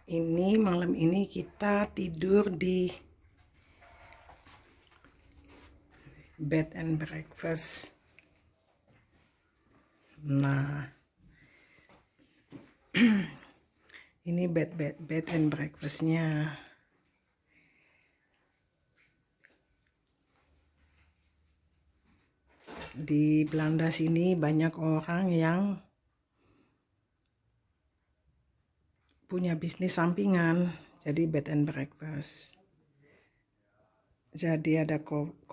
Ini malam ini kita tidur di bed and breakfast. Nah, ini bed and breakfastnya. Di Belanda sini banyak orang yang punya bisnis sampingan, jadi bed and breakfast. Jadi ada kopi,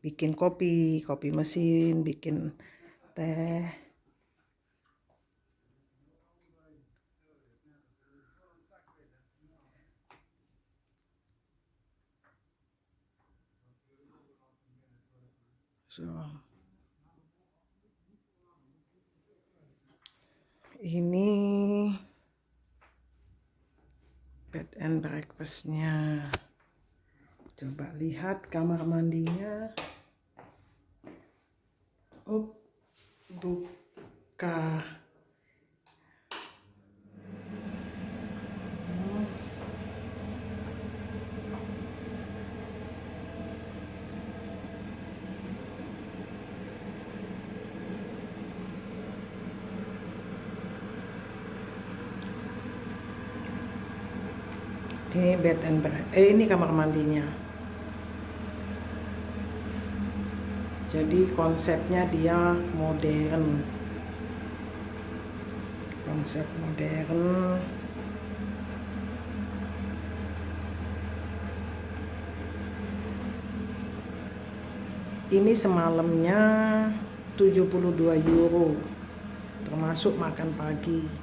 bikin kopi mesin, bikin teh. So, ini bed and breakfastnya. Coba lihat kamar mandinya. Buka. Ini bed and breakfast. Ini kamar mandinya. Jadi konsepnya dia modern. Konsep modern. Ini semalamnya 72 euro. Termasuk makan pagi.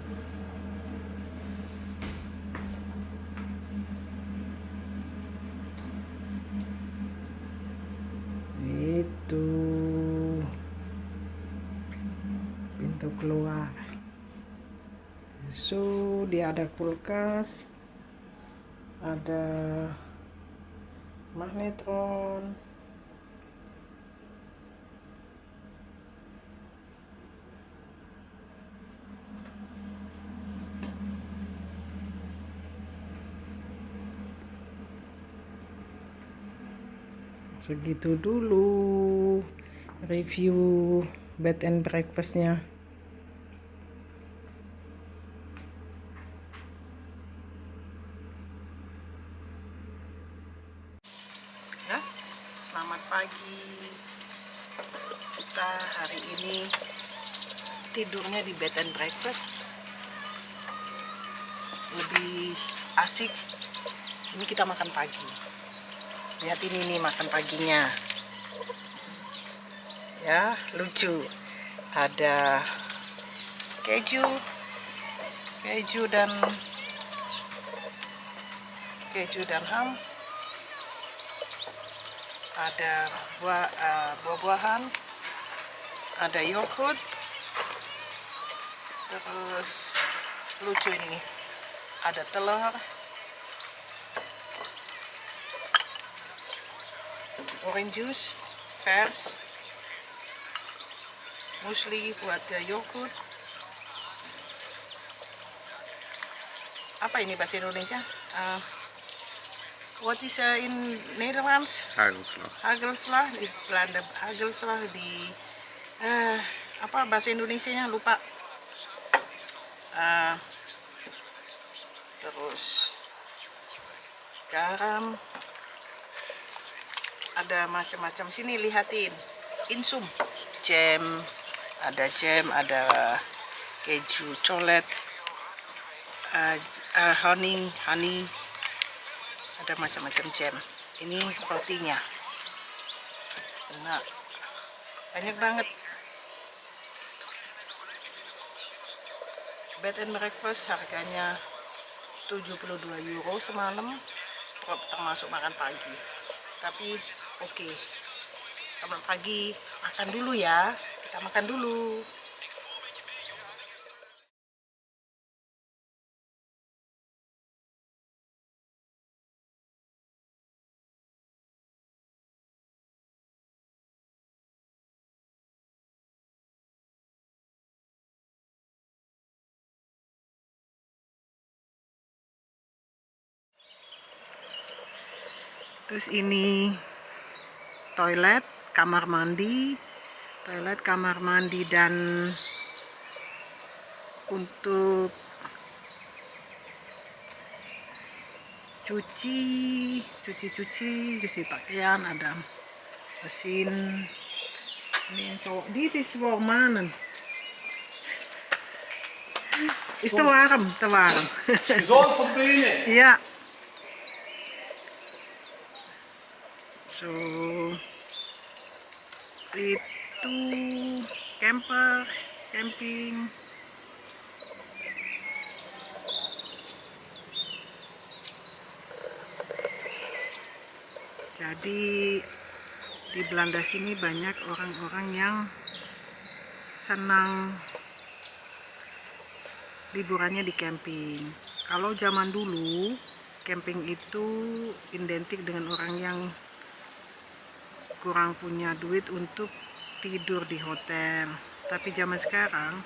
Itu pintu keluar. So, dia ada kulkas, ada magnetron, segitu dulu review bed and breakfastnya. Ya, selamat pagi. Kita hari ini tidurnya di bed and breakfast, lebih asik. Ini kita makan pagi. Lihat ini nih makan paginya. Ya, lucu. Ada keju dan ham. Ada buah-buahan. Ada yogurt. Terus lucu ini. Ada telur. Orange juice, vers, muesli buat yogurt. Apa ini bahasa Indonesia? What is in Nederlands? Hagelslag. Hagelslag di Belanda. Hagelslag di apa bahasa Indonesianya lupa. Terus garam. Ada macam-macam, sini lihatin. Insum, jam, ada keju colet, honey, ada macam-macam jam. Ini rotinya. Nah, banyak banget. Bed and breakfast harganya 72 euro semalam, termasuk makan pagi. Tapi oke. Selamat pagi, makan dulu ya. Kita makan dulu. Terus ini toilet, kamar mandi, dan untuk cuci pakaian ada mesin. Ini yang cowok, dit is warm. Is te warm, Gezond van benen. Ja. So, itu camping. Jadi di Belanda sini banyak orang-orang yang senang liburannya di camping. Kalau zaman dulu, camping itu identik dengan orang yang kurang punya duit untuk tidur di hotel. Tapi zaman sekarang,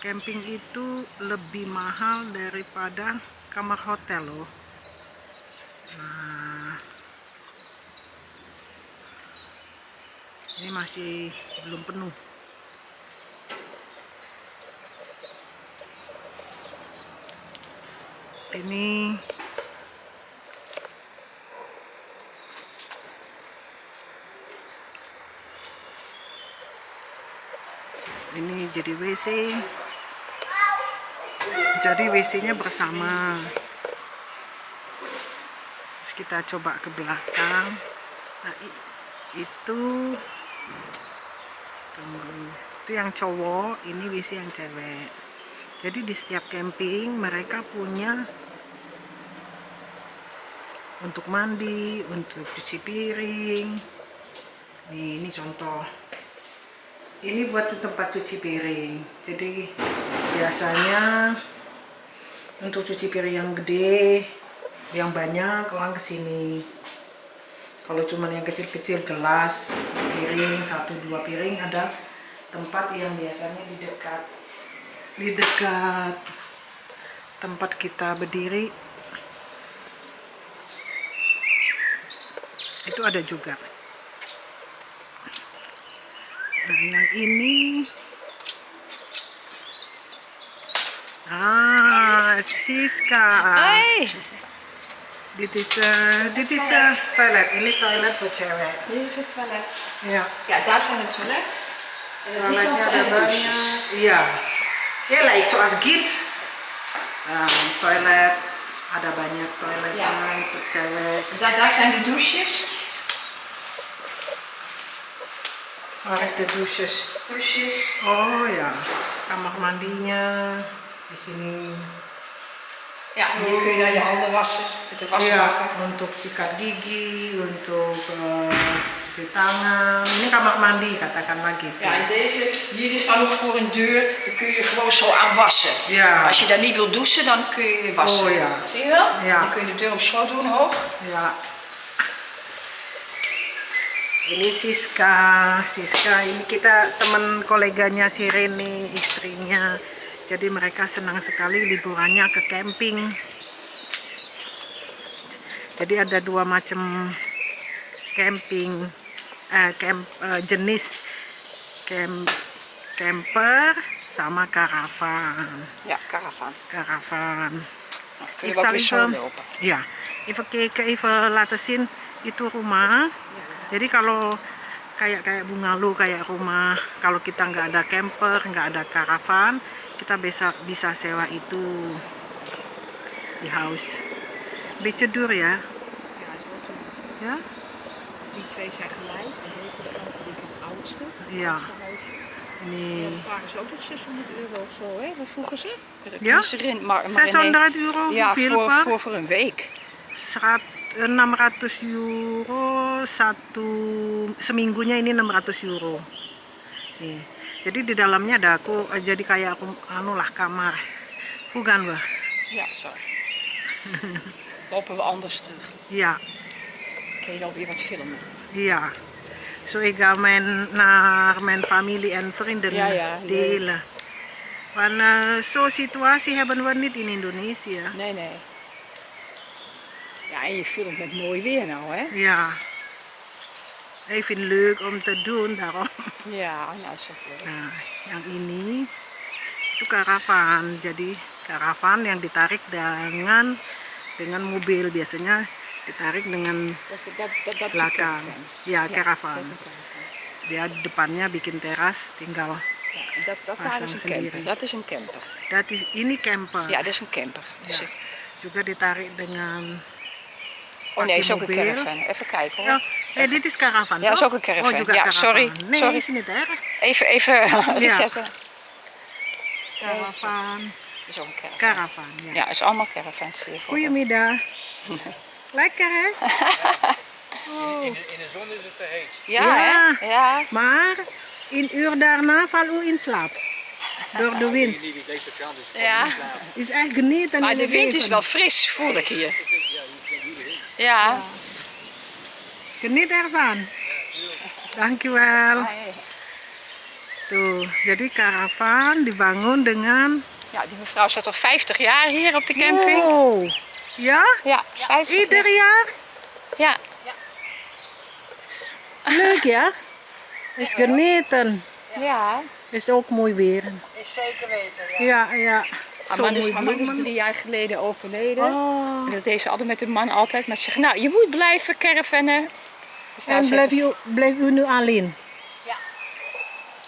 camping itu lebih mahal daripada kamar hotel loh. Nah, ini masih belum penuh. Ini jadi WC. Jadi WC-nya bersama. Terus kita coba ke belakang. Nah, itu yang cowok, ini WC yang cewek. Jadi di setiap camping mereka punya untuk mandi, untuk cuci piring. Nih, ini contoh. Ini buat tempat cuci piring. Jadi biasanya untuk cuci piring yang gede, yang banyak orang kesini. Kalau cuma yang kecil-kecil, gelas, piring, 1-2 piring, ada tempat yang biasanya di dekat tempat kita berdiri. Itu ada juga. Nah, yang ini Siska. Hey. Dit is toilet. Ini toilet buat cewek. Hier is het toilet. Ja. Ja, daar zijn de toilets. En aan die kant Toiletnya ada zijn de douches. banyak. Iya. Ya, like zoals gids. Nah, toilet ada banyak toiletnya untuk cewek. Daar zijn de douches. Waar is de douches? Douches. Oh ya, kamar mandinya di sini. Ja, en hier kun je dan je handen wassen met de wasbakken. Ya, untuk sikat gigi, untuk cuci tangan. Ini kamar mandi, katakanlah gitu. Ja, en deze, hier is dan nog voor een deur, daar kun je gewoon zo aan wassen. Ja. Als je daar niet wil douchen, dan kun je wassen. Oh ja. Zie je wel? Ja. Dan kun je de deur op slot doen, hoog. Ya. Ini Siska ini kita teman koleganya si Rene, istrinya. Jadi mereka senang sekali liburannya ke camping. Jadi ada 2 macam camping, jenis camper sama caravan. Ja, caravan. Kun je Ik ook zal weer zo lopen. ja, even kijken, even laten zien itu rumah. Jadi kalau kayak bungalow, kayak rumah, kalau kita nggak ada camper, nggak ada caravan, kita bisa sewa itu di house. Beetje duur ya? Ja, het is wel te doen. Ja? Die twee zijn gelijk. En deze is dan denk ik het oudste. Ja. oudste huisje. Ini Ja, dan vragen ze ook nog 600 euro of zo, hè? Wat vroegen ze? Ja? Erin, maar 600 euro, ja, hoeveel per? voor een week. 600 euro seminggunya, ini 600 euro. Nih. Jadi di dalamnya ada jadi kayak kamar. Bukan, Bah? Ja, zo. Lopen we anders terug. Ja. Kun je dan weer wat filmen? Ja. Zo ik ga naar mijn familie en vrienden Ja, delen. Want zo'n situatie hebben we niet in Indonesië. Nee. Ja, en je filmt met mooi weer nou, hè? Ja. Ik vind het leuk om te doen, daarom. Ja, nou is ook leuk. Nah, yang ini itu karavan. Jadi karavan yang ditarik dengan mobil, biasanya ditarik dengan Dat is een belakang. caravan. Ya, Dat karavan. is een caravan. Dia depannya bikin teras, tinggal. Ja, dat daar Pasang is een sendiri. camper. Dat is een camper. Ini camper. Ja, dat is een camper. Dus Ja. Juga ditarik dengan. oh nee, is ook een mobil. caravan. Even kijken hoor. Oh, dit is caravan. Ja, is toch? ook een caravan. Oh, juga Ja, caravan. sorry. Nee, Sorry. is niet erg. Even resetten. Caravan. Dat is ook een caravan. Caravan, ja. Ja, is allemaal caravans hier. Goedemiddag. Lekker hè? In de zon is het te heet. Ja, Ja. hè? Ja. Maar in uur daarna val u in slaap. Door de wind. Niet deze kant is Ja. Is echt genieten. Maar in de het wind is leven. wel fris, voel ik hier. Ja. Geniet ervan. Dankjewel. Tuh, jadi karavan dibangun dengan. Ja, die mevrouw staat al 50 jaar hier op de camping. Oh, ja? Ja, 50 Ieder jaar? Ja. Leuk ja? Is genieten. Ja. Is ook mooi weer. Is zeker weten, ja. Ja, ja. Zo Amanda mooi is bloemen. 3 jaar geleden overleden. Oh. En dat deed ze altijd met de man altijd. Maar ze zegt, nou, je moet blijven caravannen. Dus nou En zegt blijf u nu alleen? Ja.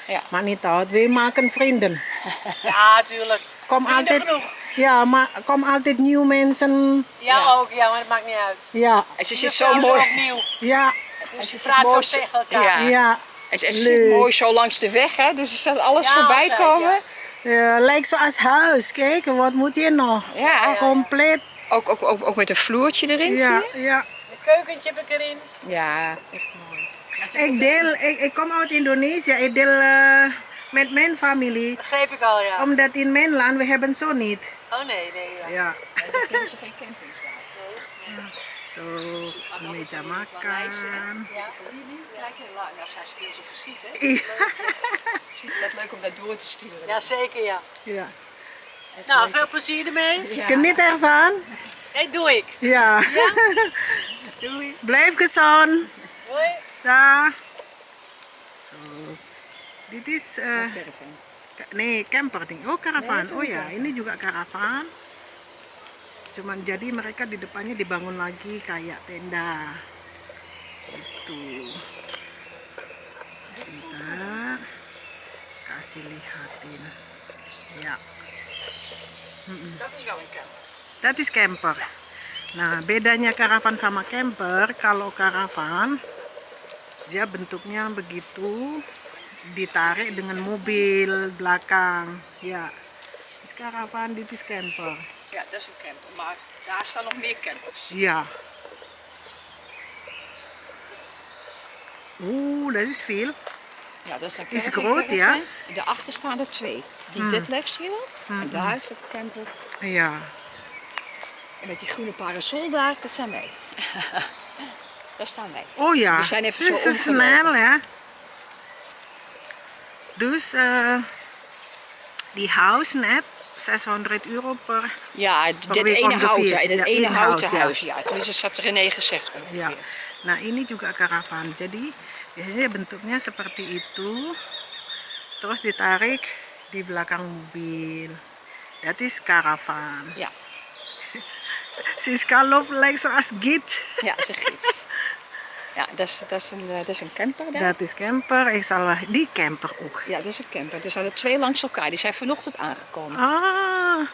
Ja. Maar niet uit, we maken vrienden. Ja, tuurlijk. Kom Vrienden altijd, genoeg. ja, maar kom altijd nieuwe mensen. Ja, Ja. ook, ja, maar dat maakt niet uit. Ja, En ze De zit vrouw zo is mooi. opnieuw. ja, Dus je zit praat mooi ook zo- tegen elkaar. Ja. ja. En ze zit Leuk. mooi zo langs de weg, hè. Dus er staat alles Ja, voorbij altijd, komen. ja. Lijkt zoals huis. Kijk, wat moet je nog? Ja. Compleet. Ook met een vloertje erin, Ja, zie je? ja. Een keukentje heb ik erin. Ja, echt mooi. Ik kom uit Indonesië. Ik deel met mijn familie. Begreep ik al, ja. Omdat in mijn land, we hebben zo niet. Oh nee, nee, ja. Ja. Kunnen ze geen camping staan. Tuh, meja makan. Ja, voor jullie kijk je lang als hij speelt zo voorziet, hè? Iya. Ziet ze dat leuk om dat door te sturen? Ja, zeker, ja. Ja. Nou, veel plezier ermee. Ja. Geniet ervan. Nee, doe ik. Ja. Doei. Blijf gezond. Hoi. Dah. Zo. Dit is Caravan. nee, camper ding. Oh, caravan. Nee, Oh ya, caravan. ini juga caravan. Cuman jadi mereka di depannya dibangun lagi kayak tenda. Itu. Sebentar. Kasih lihatin. Ya. Dat is wel een camper. Dat is camper. Nah, bedanya karavan sama camper, kalau karavan dia bentuknya begitu, ditarik dengan mobil belakang. Ya. Dit is karavan, dit is camper. Ja, dat is een camper. Maar daar staan nog meer campers. Ja. Dat is veel. Ja, dat is een Is caravan, groot, ja? caravan. Daarachter staan er 2. Die Detlef zie je wel? En daar is dat camper. Ja. En met die groene parasol daar, dat zijn wij. Daar staan wij. Oh ja. We zijn even Dit zo is snel, omgelopen. hè. Dus die house net, €600 per. Ja, dit week ene ongeveer. houten, Ja, dat ene één houten huis, huis. Ja, tenminste, zat René gezegd ongeveer. Ya. Nah, ini juga karavan. Jadi biasanya bentuknya seperti itu. Terus ditarik di belakang mobil. Dat is karavan. Ja, Siska loopt lijkt zoals Git. ja, is een gids. Ja, dat is een camper daar. Dat is camper. Ik zal die camper ook. Ja, dat is een camper. Er staan er 2 langs elkaar. Die zijn vanochtend aangekomen. Ah.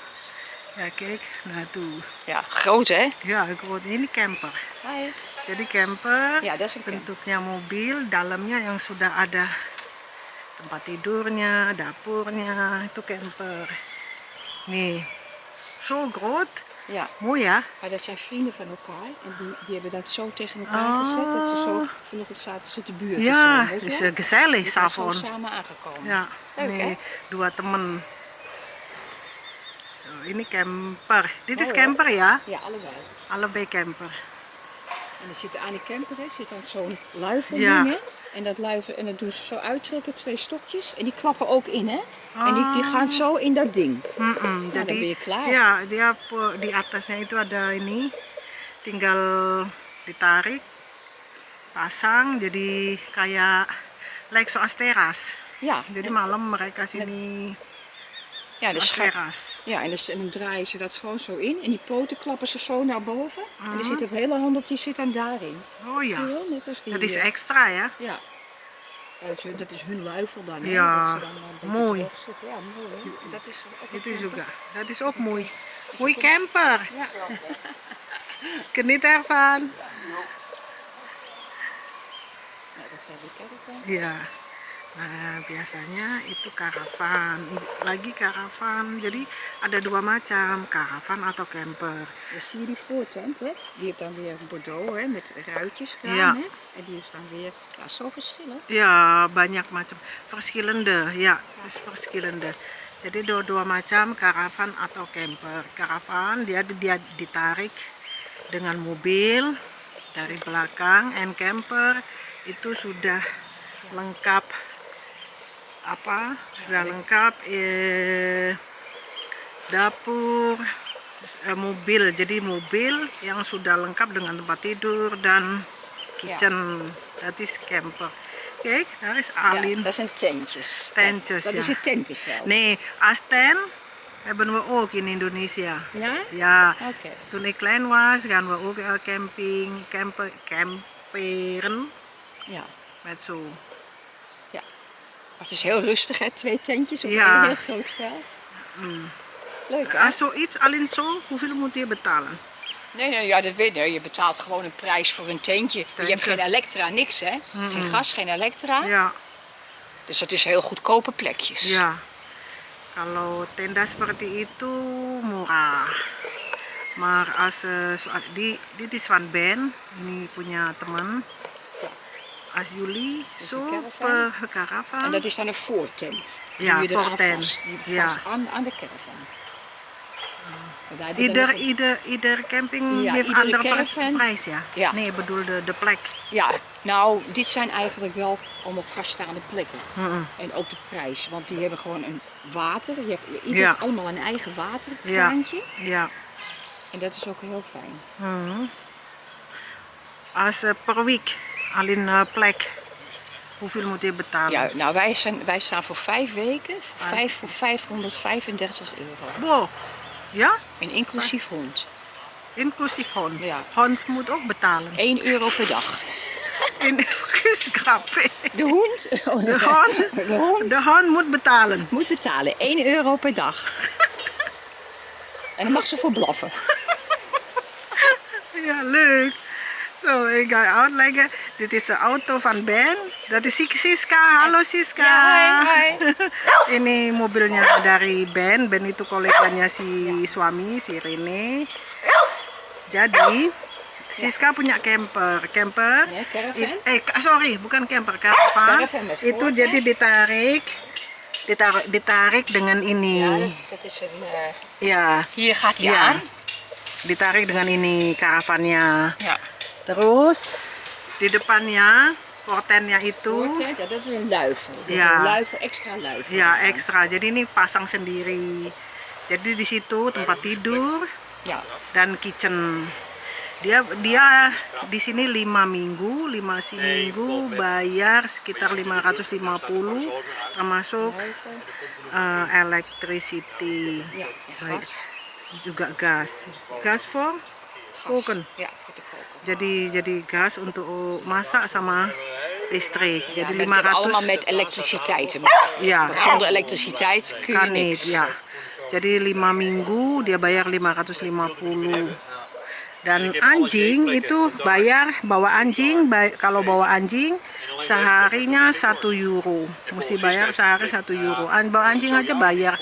Ja, kijk. Nah, tuh. Ja, groot hè? Ja, ik hoor ini camper. Hi. Jadi camper Ja, dat is een camper. bentuknya mobil, dalamnya yang sudah ada tempat tidurnya, dapurnya, itu camper. Nih, zo groot, Ja, mooi ya. maar dat zijn vrienden van elkaar. En die hebben dat zo tegen elkaar gezet. Dat ze zo vanochtend zaten ze te buurt. Ja, weet je is wel? gezellig Die zijn zo s'avonds. samen aangekomen. Ja, Leuk, nih hè? dua temen. Zo, ini camper. Dit is Mooi, camper ya, Ja, allebei. allebei camper. En er zit aan die camper hè, zit dan zo'n luifel Ja. ding, hè? En dat luiven, en dat doen ze zo uittrekken, 2 stokjes. En die klappen ook in, hè? En die gaan zo in dat ding. Mm-mm, dan ben je klaar. Ya, dia di atasnya itu ada ini tinggal ditarik, pasang, jadi kayak like zoals teras. Ja, Jadi malam mereka sini ja, dus zoals ga- teras. ja en dan draaien ze dat gewoon zo in. En die poten klappen ze zo naar boven. En dan zit het hele handeltje zit dan daarin. Oh Zie je ja, wel? Net als die, dat is extra ja. Ja. Ja, dat is hun luifel dan. Hè? Ja, dat ze dan een beetje mooi. droog zitten. Ja, mooi. Hè? Dat is ook een Itu camper. juga, dat is ook mooi. Mooi camper. Ja. Geniet ervan. Ja, dat zijn die caravans. Ya, nah biasanya itu karavan, lagi karavan. Jadi ada dua macam, karavan atau camper. Dan zie je die voortent, hè? Die heeft dan weer bordeaux, hè? Met ruitjes gedaan, Ja. hè? En die is dan weer, ja, zo verschillend. Ya, banyak macam, verschillende, ya, is verschillende. Jadi dua macam, karavan atau camper. Karavan dia ditarik dengan mobil dari belakang, and camper itu sudah lengkap dapur, mobil, jadi mobil yang sudah lengkap dengan tempat tidur dan kitchen. Dat is camper. Kijk, daar is Ja, Alin. dat zijn tentjes. Tentjes, Dat ja. is het tentenveld. Nee, als tent hebben we ook in Indonesia. Ja? Ja, Oké. toen ik klein was gaan we ook camperen Ja. met zo. Maar het is heel rustig, hè? 2 tentjes op Ja. een heel groot veld. Leuk, hè? Als zoiets alleen zo, hoeveel moet je betalen? Nee, ja, dat weet je. Je betaalt gewoon een prijs voor een tentje. Je hebt Tentje. geen elektra, niks, hè? Geen gas, geen elektra. Ja, Dus dat is heel goedkope plekjes. ja. Kalau tenda seperti itu murah. Maar als dit is van Ben, ini punya teman. Als jullie is zo een per En caravan. dat is dan een voortent. Die Ja, doe je eraan voortent. vast. Die Ja. vast aan de caravan. En wij hebben dan nog- Ieder camping Ja, heeft iedere andere caravan. prijs, ja? Ja. Nee, ik bedoel de plek. Ja, nou, dit zijn eigenlijk wel allemaal vaststaande plekken. En ook de prijs, want die hebben gewoon een water. Je hebt ieder Ja. allemaal een eigen waterkraantje. Ja. En dat is ook heel fijn. Als per week alleen plek, hoeveel moet je betalen? Ja, nou, wij staan voor 5 weken voor 535 euro. Wow. Ja? En inclusief hond. Inclusief hond. Ja. Hond moet ook betalen. 1 euro per dag. In grap. De hond? Oh, De hond, de hond de hond moet betalen. moet betalen. 1 euro per dag. En dan mag ze voor blaffen. Ja, leuk. Zo, ik ga uitleggen. Dit is de auto van Ben. Dat is Siska. Halo Siska. Ja, hoi. Ini mobilnya dari Ben. Ben itu koleganya si suami, si Rene. Jadi, Siska punya camper. Camper. Ja, caravan. Sorry, bukan camper, caravan. Caravan met Itu voortent. jadi ditarik dengan ini. Ja, dat is een... Ja, Hier gaat hij Ja. aan. ditarik dengan ini karavannya. Ja. Terus di depannya portennya itu Voortent, ja, dat is een luifel. Dat is Ja. een luifel, extra luifel. ya ekstra. Jadi ini pasang sendiri. Jadi di situ tempat tidur Ja. dan kitchen. Dia di sini 5 minggu bayar sekitar 550 termasuk electricity. Ja, en Baik. gas. Juga gas. Gas voor koken. Ja, voor te koken. Jadi gas untuk masak sama listrik. Ja, Jadi maar het heeft 500 allemaal met elektriciteit te maken. Ja, Want zonder elektriciteit kun je kan niks. niet, ja. Jadi 5 minggu dia bayar 550. Dan anjing itu bawa anjing, kalau bawa anjing seharinya 1 euro. Mesti bayar sehari 1 euro. Bawa anjing aja bayar.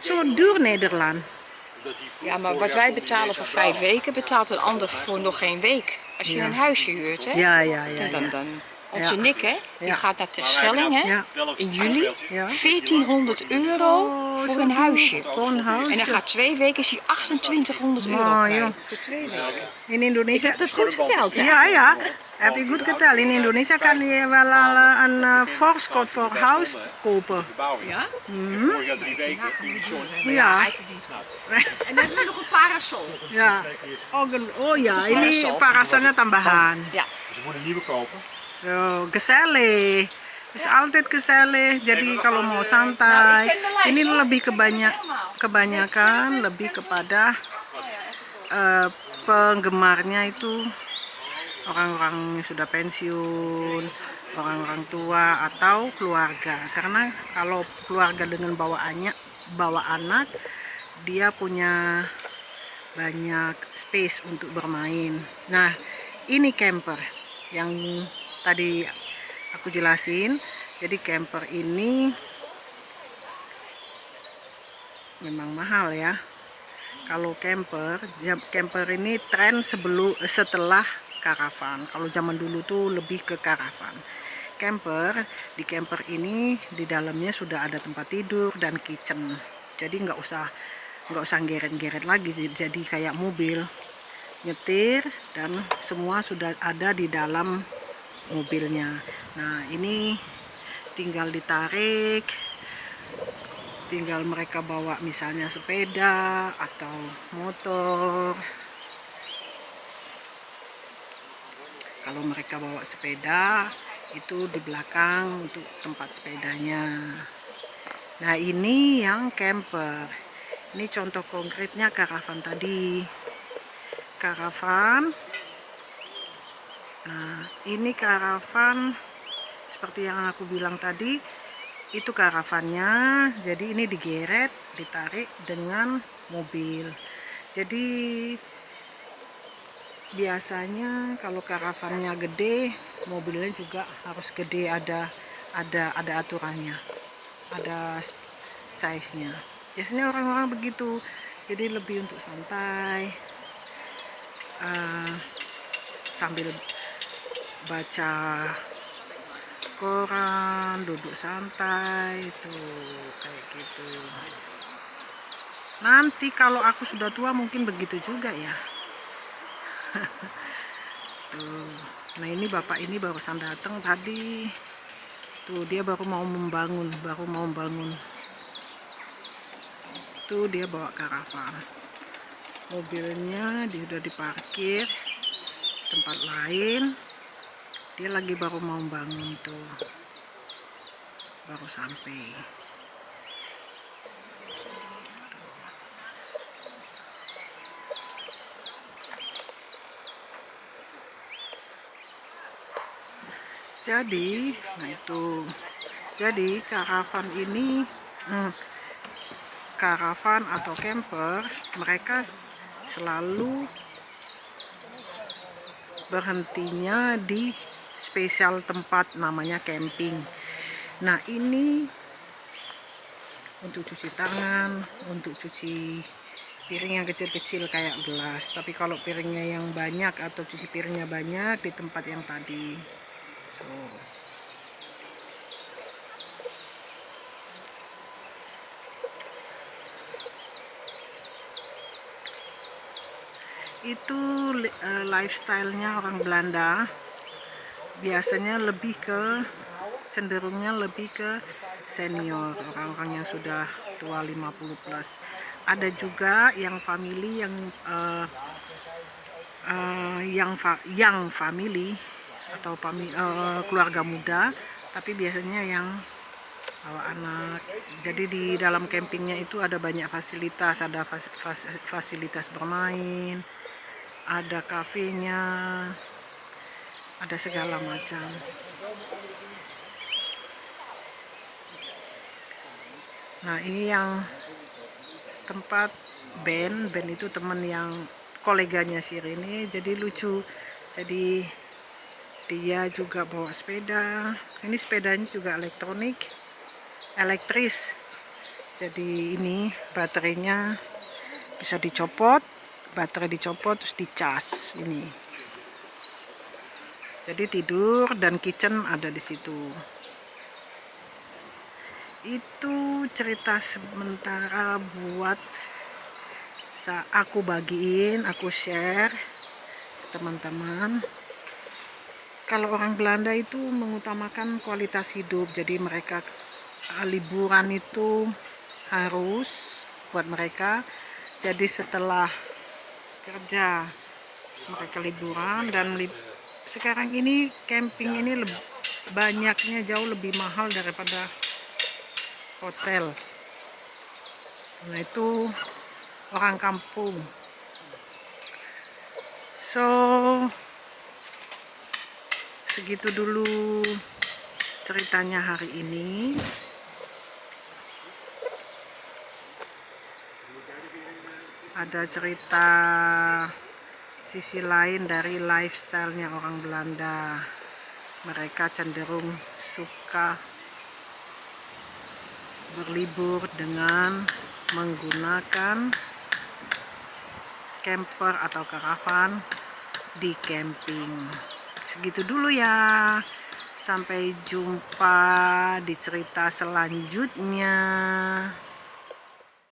Zo duur Nederland. Ja, maar wat wij betalen voor 5 weken, betaalt een ander voor nog geen week. Als je een huisje huurt, hè? Ja. Dan onze Ja. Nick, hè? Die Ja. gaat naar Terschelling, hè? Ja. In juli. Ja. 1400 euro voor zo een duur. huisje. Voor een huisje. En dan gaat 2 weken, is hij 2800 euro Oh, kwijt. joh. Voor 2 weken. In Indonesia. Ik heb dat goed verteld, hè? Ja. Heb je goed geteld? In Indonesia kan je wel een voorschot voor huis kopen. Ja? Vorig jaar 3 weken. Ja, Hij verdient goed. En dan heb je nog een parasol. ja. Oh ja, ini parasolnya tambahan. Ja. Ze moeten een nieuwe kopen. Zo, gezellig. Is altijd gezellig. Jadi kalau mau santai, ini lebih kebanyakan lebih kepada penggemarnya itu orang-orang yang sudah pensiun, orang-orang tua atau keluarga. Karena kalau keluarga dengan bawa anak, dia punya banyak space untuk bermain. Nah, ini camper yang tadi aku jelasin. Jadi camper ini memang mahal ya. Kalau camper ini tren setelah karavan. Kalau zaman dulu tuh lebih ke karavan. Di camper ini di dalamnya sudah ada tempat tidur dan kitchen. Jadi nggak usah geret-geret lagi, jadi kayak mobil, nyetir dan semua sudah ada di dalam mobilnya. Nah, ini tinggal ditarik, tinggal mereka bawa misalnya sepeda atau motor. Kalau mereka bawa sepeda, itu di belakang untuk tempat sepedanya. Nah, ini yang camper. Ini contoh konkretnya karavan tadi. Karavan. Nah, ini karavan seperti yang aku bilang tadi. Itu karavannya. Jadi ini digeret, ditarik dengan mobil. Jadi biasanya kalau karavannya gede, mobilnya juga harus gede, ada aturannya, ada size-nya. Biasanya orang-orang begitu, jadi lebih untuk santai, sambil baca koran, duduk santai, itu kayak gitu. Nanti kalau aku sudah tua mungkin begitu juga ya. Tuh. Nah, ini bapak ini barusan datang tadi. Tuh, dia baru mau membangun. Tuh, dia bawa karavan. Mobilnya dia udah diparkir tempat lain. Dia lagi baru mau bangun tuh. Baru sampai. Jadi, nah itu. Jadi karavan ini, karavan atau camper, mereka selalu berhentinya di spesial tempat namanya camping. Nah, ini untuk cuci tangan, untuk cuci piring yang kecil-kecil kayak gelas. Tapi kalau piringnya yang banyak atau cuci piringnya banyak di tempat yang tadi. Itu lifestyle-nya orang Belanda. Biasanya cenderungnya lebih ke senior, orang-orang yang sudah tua 50 plus. Ada juga yang family yang family atau keluarga muda, tapi biasanya yang bawa anak. Jadi di dalam campingnya itu ada banyak fasilitas, ada fasilitas bermain, ada kafenya, ada segala macam. Nah, ini yang tempat band itu teman yang koleganya si Rene, jadi lucu. Jadi dia juga bawa sepeda. Ini sepedanya juga elektris. Jadi ini baterainya bisa dicopot, baterai dicopot terus dicas ini. Jadi tidur dan kitchen ada di situ. Itu cerita sementara buat aku bagiin, aku share teman-teman. kalau orang Belanda itu mengutamakan kualitas hidup, jadi mereka liburan itu harus buat mereka. Jadi setelah kerja mereka liburan, dan sekarang ini camping ini banyaknya jauh lebih mahal daripada hotel. Nah, itu orang kampung. So segitu dulu ceritanya hari ini. Ada cerita sisi lain dari lifestyle-nya orang Belanda. Mereka cenderung suka berlibur dengan menggunakan camper atau karavan di camping. Segitu dulu ya. Sampai jumpa di cerita selanjutnya.